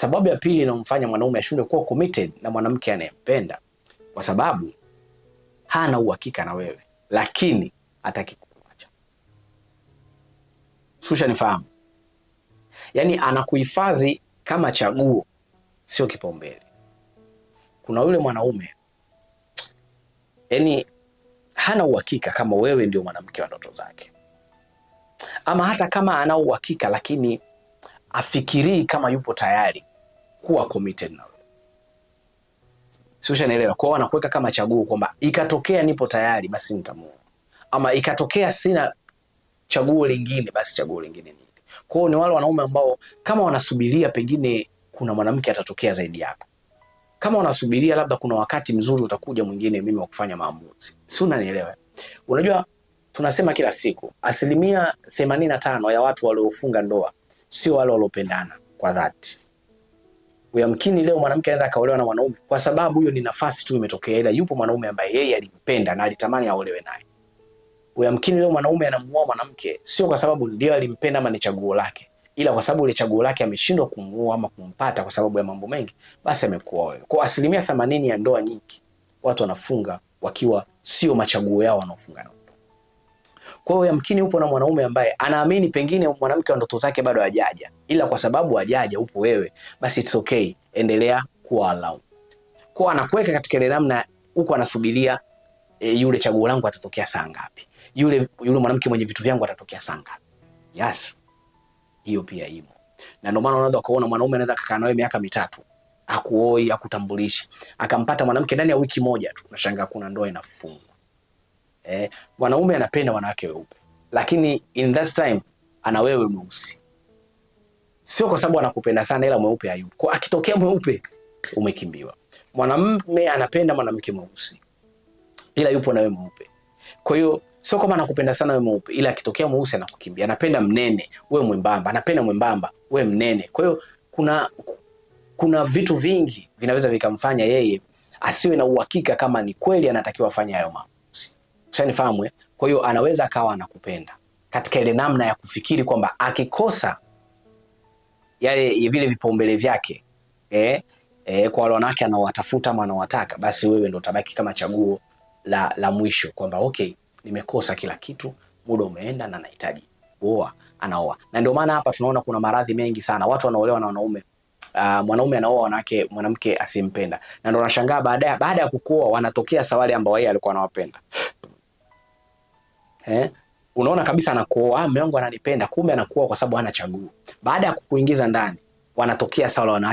Sababu ya pili inayomfanya mwanaume ashindwe kuwa committed na mwanamke anayempenda, kwa sababu hana uhakika na wewe, lakini hataki kukuacha. Susha nifahamu. Yaani anakuhifadhi kama chaguo, sio kipaumbele. Kuna yule mwanaume yaani hana uhakika kama wewe ndio mwanamke wa ndoto zake, ama hata kama ana uhakika lakini afikirii kama yupo tayari kuwa committed na wewe. Sio, unaelewa? Kwa hiyo anakuweka kama chaguo kwamba ikatokea nipo tayari basi nitamuoa, ama ikatokea sina chaguo lingine basi chaguo lingine ni. Kwa hiyo ni wale wanaume ambao kama wanasubiria pengine kuna mwanamke atatokea zaidi yako, kama wanasubiria labda kuna wakati mzuri utakuja mwingine mimi wa kufanya maamuzi. Si unanielewa? Unajua tunasema kila siku 85% ya watu waliofunga ndoa sio wale waliopendana kwa dhati. Yamkini leo mwanamke anaweza kaolewa na mwanaume kwa sababu hiyo ni nafasi tu imetokea, ila yupo mwanaume ambaye yeye alimpenda na alitamani aolewe naye. Yamkini leo mwanaume anamuoa mwanamke sio kwa sababu ndio alimpenda ama ni chaguo lake, ila kwa sababu ile chaguo lake ameshindwa kumuoa ama kumpata kwa sababu ya mambo mengi, basi amekuoa wewe. Kwa 80% ya ndoa nyingi watu wanafunga wakiwa sio machaguo yao wanaofunga ndoa. Kwa hiyo yamkini upo na mwanaume ambaye anaamini pengine mwanamke wa ndoto zake bado hajaja, ila kwa sababu hajaja upo wewe, basi it's okay, endelea kuwa allow. Kwa anakuweka katika ile namna huko anasubiria yule chaguo langu atatokea saa ngapi? Yule mwanamke mwenye vitu vyangu atatokea saa ngapi? Yes. Hiyo pia imo. Na ndio maana unaweza kuona mwanaume anaweza kukaa nawe miaka 3, akuoi, akutambulishi, akampata mwanamke ndani ya wiki moja tu, unashangaa kuna ndoa inafungwa. Mwanaume anapenda wanawake weupe, lakini in that time ana wewe mweusi. Sio kwa sababu anakupenda sana, ila mweupe hayupo. Kwa akitokea mweupe umekimbiwa. Mwanamume anapenda mwanamke mweusi, ila yupo na wewe mweupe. Kwa hiyo sio kama anakupenda sana wewe mweupe, ila akitokea mweusi anakukimbia. Anapenda mnene, wewe mwembamba, anapenda mwembamba, wewe mnene. Kwa hiyo kuna vitu vingi vinaweza vikamfanya yeye asiwe na uhakika kama ni kweli anatakiwa afanye hayo mambo. Ushanifahamu? Kwa hiyo anaweza akawa anakupenda katika ile namna ya kufikiri kwamba akikosa yale vile vipaumbele vyake kwa wale wanawake anaowatafuta ama anaowataka, basi wewe ndio utabaki kama chaguo la mwisho, kwamba okay, nimekosa kila kitu, muda umeenda na nahitaji kuoa, anaoa. Na ndio maana hapa tunaona kuna maradhi mengi sana, watu wanaolewa na wanaume, mwanaume anaoa mwanamke asimpenda, na ndio unashangaa baada ya kukuoa wanatokea sawali ambao yeye alikuwa anawapenda. Unaona kabisa anakuoa, mume wangu ananipenda, kumbe anakuoa kwa sababu hana chaguo. Baada ya kukuingiza ndani wanatokea sawa wanawake